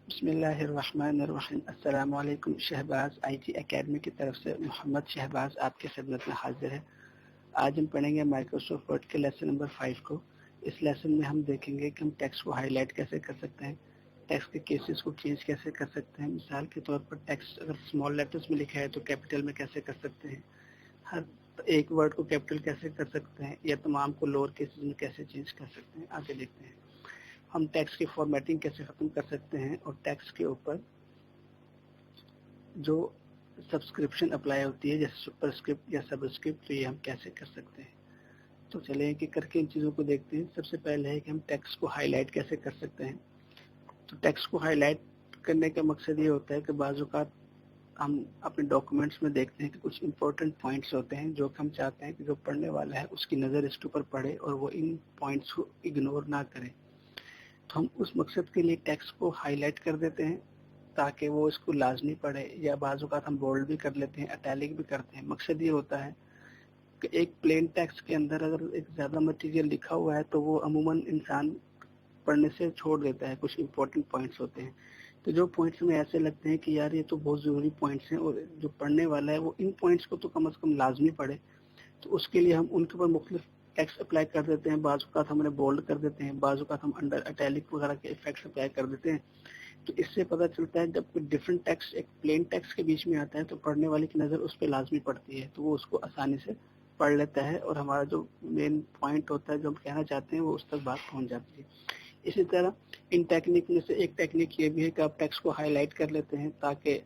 बिस्मिल्लाहिर्रहमानिर्रहीम। अस्सलाम वालेकुम। शहबाज IT एकेडमी की तरफ से मोहम्मद शहबाज आपके खिदमत में हाजिर है। आज हम पढ़ेंगे माइक्रोसॉफ्ट वर्ड के लेसन नंबर 5 को। इस लेसन में हम देखेंगे कि हम टेक्स्ट को हाईलाइट कैसे कर सकते हैं, टेक्स्ट के केसेस को चेंज कैसे कर सकते हैं। मिसाल के तौर पर टेक्स्ट अगर स्मॉल लेटर्स में लिखा है तो कैपिटल में कैसे कर सकते हैं, हर एक वर्ड को कैपिटल कैसे कर सकते हैं, या तमाम को लोअर केसेस में कैसे चेंज कर सकते हैं। आगे देखते हैं हम टेक्स्ट की फॉर्मेटिंग कैसे खत्म कर सकते हैं और टेक्स्ट के ऊपर जो सब्सक्रिप्शन अप्लाई होती है जैसे सुपरस्क्रिप्ट या सबस्क्रिप्ट, तो ये हम कैसे कर सकते हैं। तो चलिए एक एक करके इन चीज़ों को देखते हैं। सबसे पहले है कि हम टेक्स्ट को हाईलाइट कैसे कर सकते हैं। तो टेक्स्ट को हाईलाइट करने का मकसद ये होता है कि बाज़ औक़ात हम अपने डॉक्यूमेंट्स में देखते हैं कि कुछ इंपॉर्टेंट पॉइंट्स होते हैं जो हम चाहते हैं कि जो पढ़ने वाला है उसकी नज़र इसके ऊपर पड़े और वो इन पॉइंट्स को इग्नोर ना करे। तो हम उस मकसद के लिए टेक्स्ट को हाईलाइट कर देते हैं ताकि वो इसको लाजमी पढ़े, या बाज़ औक़ात हम बोल्ड भी कर लेते हैं, इटैलिक भी करते हैं। मकसद ये होता है कि एक प्लेन टेक्स्ट के अंदर अगर एक ज़्यादा मटेरियल लिखा हुआ है तो वो अमूमन इंसान पढ़ने से छोड़ देता है। कुछ इंपॉर्टेंट पॉइंट्स होते हैं, तो जो पॉइंट्स में ऐसे लगते हैं कि यार ये तो बहुत ज़रूरी पॉइंट्स हैं और जो पढ़ने वाला है वो इन पॉइंट्स को तो कम से कम लाजमी पढ़े, तो उसके लिए हम उनके ऊपर मुख्तलिफ टेक्स्ट अप्लाई कर देते हैं। बाज़ औक़ात हम उन्हें बोल्ड कर देते हैं, बाज़ औक़ात हम अंडर इटैलिक वगैरह के इफेक्ट्स अप्लाई कर देते हैं। तो इससे पता चलता है जब कोई डिफरेंट टेक्स्ट एक प्लेन टेक्स्ट के बीच में आता है तो पढ़ने वाले की नज़र उस पर लाजमी पड़ती है, तो वो उसको आसानी से पढ़ लेता है और हमारा जो मेन पॉइंट होता है जो हम कहना चाहते हैं वो उस तक बात पहुंच जाती है। इसी तरह इन टेक्निक में से एक टेक्निक ये भी है कि आप टेक्स्ट को हाईलाइट कर लेते हैं ताकि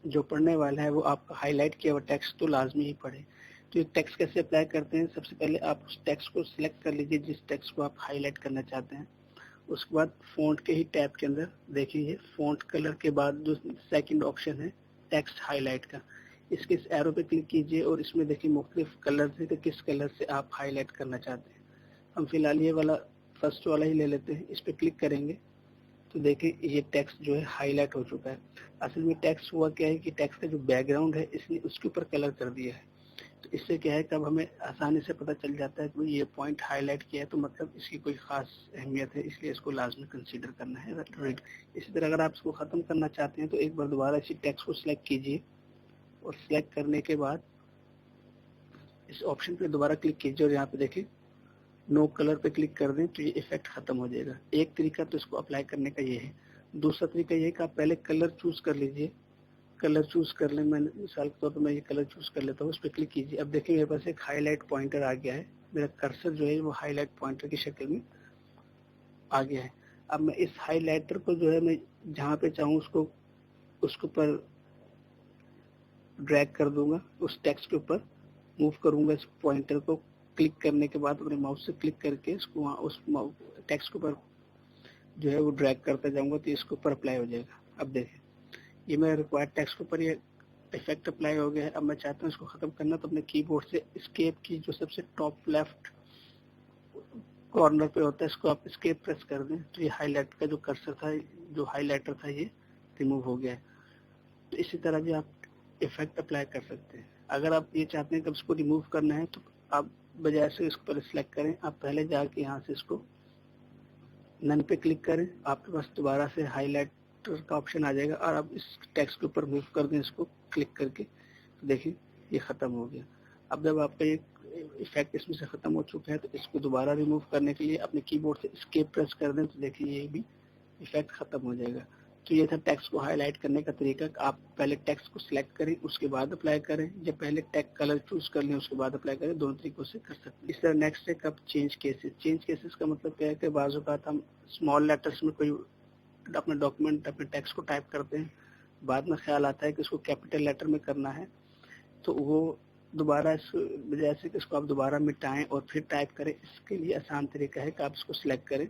जो पढ़ने वाला है वो आपका हाईलाइट किया हुआ टेक्स्ट तो लाजमी ही पढ़े। तो ये टेक्स्ट कैसे अप्लाई करते हैं, सबसे पहले आप उस टेक्स्ट को सिलेक्ट कर लीजिए जिस टेक्स्ट को आप हाईलाइट करना चाहते हैं। उसके बाद फ़ॉन्ट के ही टैब के अंदर देखिए फ़ॉन्ट कलर के बाद जो सेकंड ऑप्शन है टेक्स्ट हाईलाइट का, इसके इस एरो पे क्लिक कीजिए और इसमें देखिए मुख्तलिफ कलर है कि किस कलर से आप हाईलाइट करना चाहते हैं। हम फिलहाल ये वाला फर्स्ट वाला ही ले लेते हैं। इस पर क्लिक करेंगे तो देखिए ये टेक्स्ट जो है हाईलाइट हो चुका है। असल में टेक्स्ट हुआ क्या है कि टेक्स्ट का जो बैकग्राउंड है इसने उसके ऊपर कलर कर दिया है। तो इससे क्या है कि अब हमें आसानी से पता चल जाता है कि ये पॉइंट हाईलाइट किया है तो मतलब इसकी कोई खास अहमियत है, इसलिए इसको लाजमी कंसीडर करना है रीड। इसी तरह अगर आप इसको ख़त्म करना चाहते हैं तो एक बार दोबारा इसी टेक्स्ट को सिलेक्ट कीजिए और सिलेक्ट करने के बाद इस ऑप्शन पे दोबारा क्लिक कीजिए और यहाँ पे देखिए नो कलर पे क्लिक कर दें तो ये इफेक्ट खत्म हो जाएगा। एक तरीका तो इसको अप्लाई करने का ये है। दूसरा तरीका ये है कि आप पहले कलर चूज कर लीजिए। कलर चूज कर लें, मैं मिसाल के तौर पर मैं ये कलर चूज कर लेता हूँ, उस पर क्लिक कीजिए। अब देखिए मेरे पास एक हाईलाइट पॉइंटर आ गया है, मेरा कर्सर जो है वो हाईलाइट पॉइंटर की शक्ल में आ गया है। अब मैं इस हाईलाइटर को जो है मैं जहाँ पे चाहूँ उसको उसके ऊपर ड्रैग कर दूंगा, उस टेक्स्ट के ऊपर मूव करूंगा। इस पॉइंटर को क्लिक करने के बाद अपने माउस से क्लिक करके इसको वहाँ उस टेक्स्ट के ऊपर जो है वो ड्रैग करता जाऊंगा तो इसके ऊपर अप्लाई हो जाएगा। अब देखिए ये मेरे रिक्वायर्ड टेक्स्ट के ऊपर ये इफेक्ट अप्लाई हो गया है। अब मैं चाहता हूँ इसको खत्म करना, तो अपने कीबोर्ड से एस्केप की जो सबसे टॉप लेफ्ट कॉर्नर पे होता है इसको आप एस्केप प्रेस कर दें तो ये हाईलाइट का जो कर्सर था, जो हाईलाइटर था, ये रिमूव हो गया है। तो इसी तरह भी आप इफेक्ट अप्लाई कर सकते हैं। अगर आप ये चाहते हैं कि इसको रिमूव करना है तो आप बजाय से इसको पर सिलेक्ट करें, आप पहले जाके यहाँ से इसको नन पे क्लिक करें, आपके पास दोबारा से हाईलाइटर का ऑप्शन आ जाएगा और आप इस टेक्स्ट के ऊपर मूव कर दें इसको क्लिक करके, तो देखिए ये खत्म हो गया। अब जब आपका ये इफेक्ट इसमें से खत्म हो चुका है तो इसको दोबारा रिमूव करने के लिए अपने कीबोर्ड से एस्केप प्रेस कर दें तो देखिए ये भी इफेक्ट खत्म हो जाएगा। तो ये था टेक्स्ट को हाईलाइट करने का तरीका। आप पहले टेक्स्ट को सिलेक्ट करें उसके बाद अप्लाई करें, या पहले टेक्स्ट कलर चूज कर लें उसके बाद अप्लाई करें, दोनों तरीकों से कर सकते हैं। इस तरह नेक्स्ट है कब चेंज केसेस। चेंज केसेस का मतलब क्या है कि बाज़ औक़ात हम स्मॉल लेटर्स में कोई अपना डॉक्यूमेंट अपने टेक्स्ट को टाइप करते हैं, बाद में ख्याल आता है कि इसको कैपिटल लेटर में करना है, तो वो दोबारा इस बजाय से कि इसको आप दोबारा मिटाएं और फिर टाइप करें, इसके लिए आसान तरीका है कि आप इसको सिलेक्ट करें।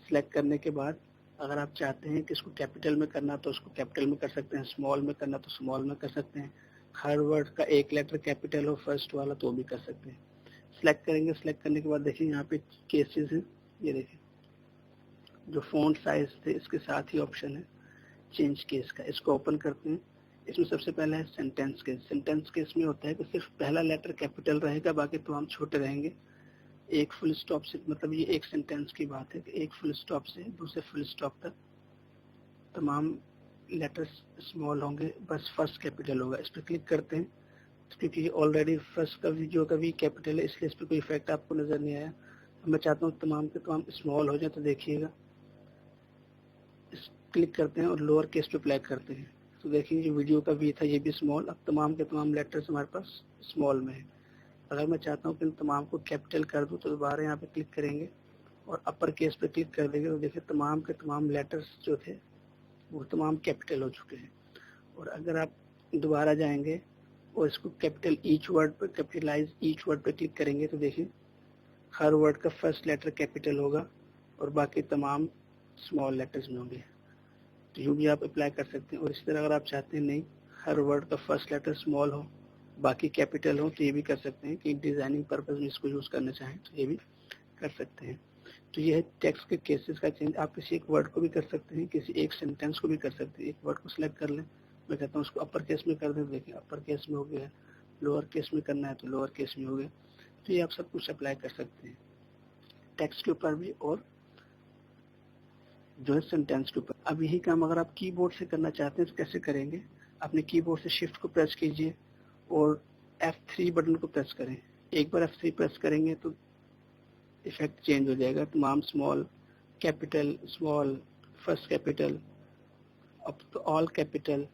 सिलेक्ट करने के बाद अगर आप चाहते हैं कि इसको कैपिटल में करना तो उसको कैपिटल में कर सकते हैं, स्मॉल में करना तो स्मॉल में कर सकते हैं, हर वर्ड का एक लेटर कैपिटल हो फर्स्ट वाला तो भी कर सकते हैं। सिलेक्ट करेंगे, सिलेक्ट करने के बाद देखिए यहाँ पे केसेस हैं, ये देखिए जो फ़ॉन्ट साइज थे इसके साथ ही ऑप्शन है चेंज केस का, इसको ओपन करते हैं। इसमें सबसे पहला है सेंटेंस केस। सेंटेंस केस में होता है कि सिर्फ पहला लेटर कैपिटल रहेगा, बाकी तो हम छोटे रहेंगे। एक फुल स्टॉप से, मतलब ये एक सेंटेंस की बात है कि एक फुल स्टॉप से दूसरे फुल स्टॉप तक तमाम लेटर्स स्मॉल होंगे, बस फर्स्ट कैपिटल होगा। इस पर क्लिक करते हैं क्योंकि ऑलरेडी फर्स्ट का जो का भी कैपिटल है, इसलिए इस पर कोई इफेक्ट आपको नजर नहीं आया। मैं चाहता हूँ तमाम के तमाम स्मॉल हो जाए, तो देखिएगा क्लिक करते हैं और लोअर केस पे अप्लाई करते हैं, तो देखिए जो वीडियो का भी था ये भी स्मॉल। अब तमाम के तमाम लेटर्स हमारे पास स्मॉल में है। अगर मैं चाहता हूँ कि इन तमाम को कैपिटल कर दूँ, तो दोबारा यहाँ पे क्लिक करेंगे और अपर केस पे क्लिक कर देंगे, तो देखिए तमाम के तमाम लेटर्स जो थे वो तमाम कैपिटल हो चुके हैं। और अगर आप दोबारा जाएंगे और इसको कैपिटल ईच वर्ड पर, कैपिटलाइज ईच वर्ड पर क्लिक करेंगे, तो देखिए हर वर्ड का फर्स्ट लेटर कैपिटल होगा और बाकी तमाम स्मॉल लेटर्स में होंगे। तो यूँ भी आप अप्लाई कर सकते हैं। और इसी तरह अगर आप चाहते हैं नहीं हर वर्ड का फर्स्ट लेटर स्मॉल हो बाकी कैपिटल हो, तो ये भी कर सकते हैं कि डिजाइनिंग पर्पज में इसको यूज करना चाहें तो ये भी कर सकते हैं। तो ये है टेक्स्ट के केसेस का चेंज। आप किसी एक वर्ड को भी कर सकते हैं, किसी एक सेंटेंस को भी कर सकते हैं। एक वर्ड को सिलेक्ट कर लें, मैं कहता हूँ उसको अपर केस में कर दें, देखिए अपर केस में हो गया। लोअर केस में करना है तो लोअर केस में हो गया। तो ये आप सब कुछ अप्लाई कर सकते हैं टेक्स्ट के ऊपर भी और जो है सेंटेंस के ऊपर। अब यही काम अगर आप कीबोर्ड से करना चाहते हैं तो कैसे करेंगे? अपने कीबोर्ड से शिफ्ट को प्रेस कीजिए और F3 बटन को प्रेस करें। एक बार F3 प्रेस करेंगे तो इफेक्ट चेंज हो जाएगा। तमाम small, capital, small, first capital, अब तो all capital,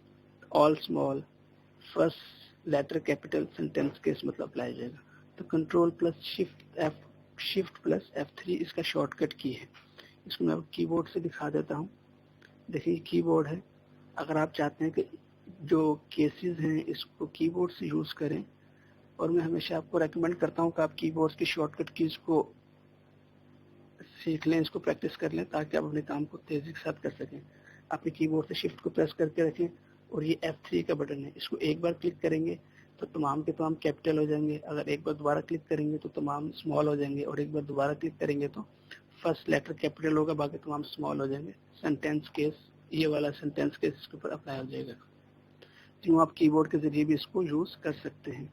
all small, first letter capital, sentence case मतलब अप्लाई हो जाएगा। तो control plus shift plus F3 इसका शॉर्टकट की है। इसको मैं कीबोर्ड से दिखा देता हूँ। देखिए कीबोर्ड है। अगर आप चाहते हैं कि जो केसेस हैं इसको कीबोर्ड से यूज करें, और मैं हमेशा आपको रेकमेंड करता हूँ कि आप कीबोर्ड की शॉर्टकट कीज को सीख लें, इसको प्रैक्टिस कर लें ताकि आप अपने काम को तेजी के साथ कर सकें। अपने कीबोर्ड से शिफ्ट को प्रेस करके रखें और ये F3 का बटन है, इसको एक बार क्लिक करेंगे तो तमाम के तमाम कैपिटल हो जाएंगे। अगर एक बार दोबारा क्लिक करेंगे तो तमाम स्मॉल हो जाएंगे और एक बार दोबारा क्लिक करेंगे तो फर्स्ट लेटर कैपिटल होगा, बाकी तमाम स्मॉल हो जाएंगे। सेंटेंस केस, ये वाला सेंटेंस केस इसके ऊपर अप्लाई हो जाएगा। तो आप कीबोर्ड के जरिए भी इसको यूज कर सकते हैं।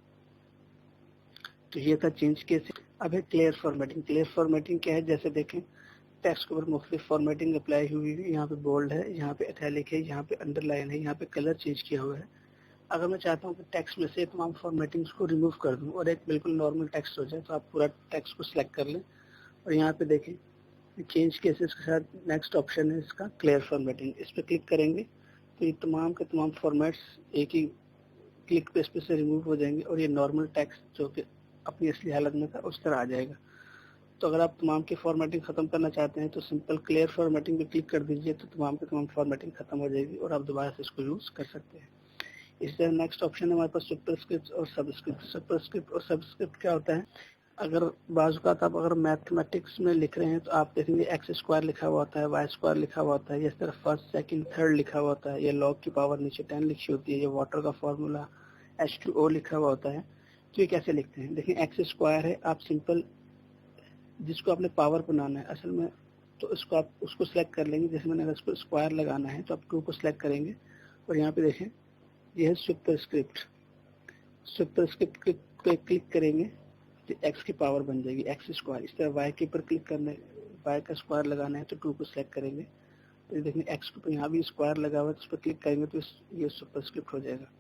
तो ये था चेंज केस। अब है क्लियर फॉर्मेटिंग। क्लियर फॉर्मेटिंग क्या है? जैसे देखें टेक्स्ट के ऊपर मुख्तलिफ फॉर्मेटिंग अप्लाई हुई है। यहाँ पे बोल्ड है, यहाँ पे इटैलिक है, यहाँ पे अंडरलाइन है, यहाँ पे कलर चेंज किया हुआ है। अगर मैं चाहता हूँ कि टेक्स्ट में से तमाम फॉर्मेटिंग्स को रिमूव कर दूँ और एक बिल्कुल नॉर्मल टेक्स्ट हो जाए, तो आप पूरा टेक्स्ट को सिलेक्ट कर लें और यहाँ पे देखें चेंज केसेस के साथ नेक्स्ट ऑप्शन है इसका क्लियर फॉर्मेटिंग। इस पर क्लिक करेंगे तो ये तमाम के तमाम फॉर्मेट्स एक ही क्लिक पे इस पे से रिमूव हो जाएंगे और ये नॉर्मल टेक्स्ट जो कि अपनी असली हालत में था उस तरह आ जाएगा। तो अगर आप तमाम की फॉर्मेटिंग खत्म करना चाहते हैं तो सिंपल क्लियर फॉर्मेटिंग पे क्लिक कर दीजिए, तो तमाम की तमाम फॉर्मेटिंग खत्म हो जाएगी और आप दोबारा से इसको यूज कर सकते हैं। इस तरह नेक्स्ट ऑप्शन है हमारे पास सुपरस्क्रिप्ट और सबस्क्रिप्ट। सुपरस्क्रिप्ट और सबस्क्रिप्ट क्या होता है? अगर बाज़-औक़ात आप अगर मैथमेटिक्स में लिख रहे हैं तो आप देखेंगे एक्स स्क्वायर लिखा हुआ होता है, वाई स्क्वायर लिखा हुआ होता है, इस तरह फर्स्ट सेकंड थर्ड लिखा हुआ होता है, या लॉग की पावर नीचे 10 लिखी होती है, या वाटर का फार्मूला H2O लिखा हुआ होता है। तो ये कैसे लिखते हैं? देखिए एक्स स्क्वायर है, आप सिंपल जिसको आपने पावर बनाना है असल में, तो इसको आप उसको सिलेक्ट कर लेंगे। जैसे मैंने अगर इसको स्क्वायर लगाना है तो आप 2 को सिलेक्ट करेंगे और यहाँ पे देखें ये है सुपरस्क्रिप्ट। सुपरस्क्रिप्ट पे क्लिक करेंगे तो एक्स की पावर बन जाएगी एक्स स्क्वायर। इस तरह वाई के ऊपर क्लिक करना है, वाई का स्क्वायर लगाना है तो 2 को सिलेक्ट करेंगे तो देखेंगे एक्स के ऊपर यहाँ भी स्क्वायर लगा हुआ है, तो उस पर क्लिक करेंगे तो ये सुपरस्क्रिप्ट हो जाएगा।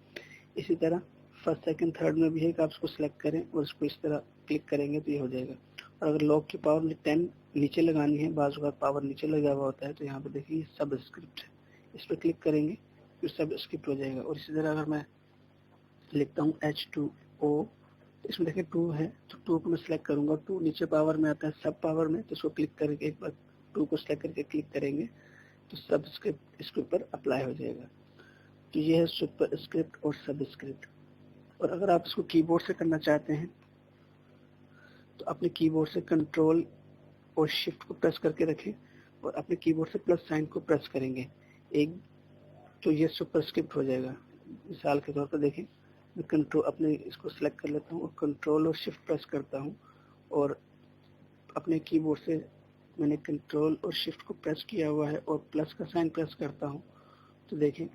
इसी तरह फर्स्ट सेकंड थर्ड में भी है कि आप उसको सिलेक्ट करें और उसको इस तरह क्लिक करेंगे तो ये हो जाएगा। और अगर लॉग की पावर 10 नीचे लगानी है, बाज़ औक़ात पावर नीचे लगा हुआ होता है, तो यहाँ पे देखिए सब स्क्रिप्ट है, इस पर क्लिक करेंगे तो सब स्क्रिप्ट हो जाएगा। और इसी तरह अगर मैं लिखता हूँ H2O, इसमें देखिए 2 है तो 2 को मैं सिलेक्ट करूंगा, 2 नीचे पावर में आता है सब पावर में, तो इसको क्लिक करके एक बार 2 को सिलेक्ट करके क्लिक करेंगे तो सब स्क्रिप्ट इसके ऊपर अप्लाई हो जाएगा। तो ये है सुपर स्क्रिप्ट और सब स्क्रिप्ट। और अगर आप इसको कीबोर्ड से करना चाहते हैं तो अपने कीबोर्ड से कंट्रोल और शिफ्ट को प्रेस करके रखें और अपने कीबोर्ड से प्लस साइन को प्रेस करेंगे एक, तो ये सुपर स्क्रिप्ट हो जाएगा। मिसाल के तौर पर देखें मैं कंट्रोल अपने इसको सिलेक्ट कर लेता हूँ और कंट्रोल और शिफ्ट प्रेस करता हूँ और अपने कीबोर्ड से मैंने कंट्रोल और शिफ्ट को प्रेस किया हुआ है और प्लस का साइन प्रेस करता हूँ, तो देखें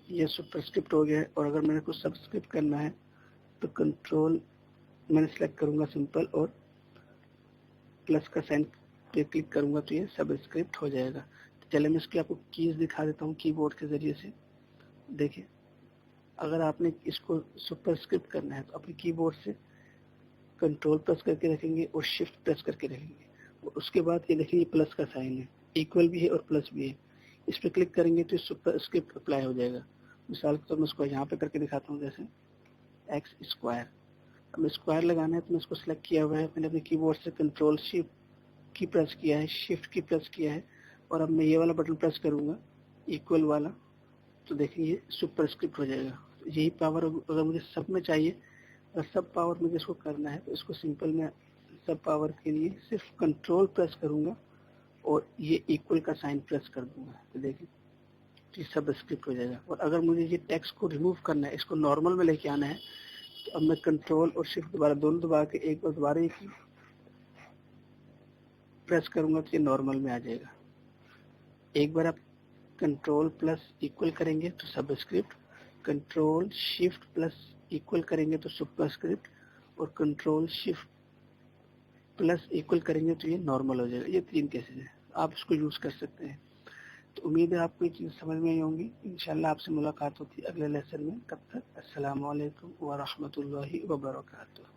ये सुपरस्क्रिप्ट हो गया है। और अगर मैंने कुछ सबस्क्रिप्ट करना है तो कंट्रोल मैंने सिलेक्ट करूंगा सिंपल और प्लस का साइन पे क्लिक करूंगा तो ये सबस्क्रिप्ट हो जाएगा। चलिए मैं इसकी आपको कीज दिखा देता हूँ कीबोर्ड के जरिए से। देखिए, अगर आपने इसको सुपरस्क्रिप्ट करना है तो अपने कीबोर्ड से कंट्रोल प्रेस करके रखेंगे और शिफ्ट प्रेस करके रखेंगे, और उसके बाद ये देखिए प्लस का साइन है, इक्वल भी है और प्लस भी है। इस पर क्लिक करेंगे तो सुपरस्क्रिप्ट अप्लाई हो जाएगा। मिसाल के तौर मैं इसको यहाँ पे करके दिखाता हूँ, जैसे एक्स स्क्वायर। अब स्क्वायर लगाना है तो मैं इसको सिलेक्ट किया हुआ है, मैंने अपने कीबोर्ड से कंट्रोल शिफ्ट की प्रेस किया है, शिफ्ट की प्रेस किया है, और अब मैं ये वाला बटन प्रेस करूंगा इक्वल वाला, तो देखिए ये सुपरस्क्रिप्ट हो जाएगा। यही पावर अगर मुझे सब में चाहिए, अगर सब पावर मुझे इसको करना है तो इसको सिंपल मैं सब पावर के लिए सिर्फ कंट्रोल प्रेस करूंगा और ये इक्वल का साइन प्रेस कर दूंगा, तो देखिए ये सब स्क्रिप्ट हो जाएगा। और अगर मुझे ये टेक्स्ट को रिमूव करना है, इसको नॉर्मल में लेके आना है, तो अब मैं कंट्रोल और शिफ्ट दोबारा दोनों दबा के एक बार दोबारा एक प्रेस करूंगा तो ये नॉर्मल में आ जाएगा। एक बार आप कंट्रोल प्लस इक्वल करेंगे तो subscript, control shift plus equal करेंगे तो सुपरस्क्रिप्ट, और कंट्रोल शिफ्ट प्लस इक्वल करेंगे तो ये नॉर्मल हो जाएगा। ये 3 केसेस हैं, आप इसको यूज कर सकते हैं। तो उम्मीद है आपको ये चीज़ समझ में आई होंगी। इंशाल्लाह आपसे मुलाकात होती है अगले लेसन में। तब तक अस्सलाम वालेकुम व रहमतुल्लाहि व बरकातुहू।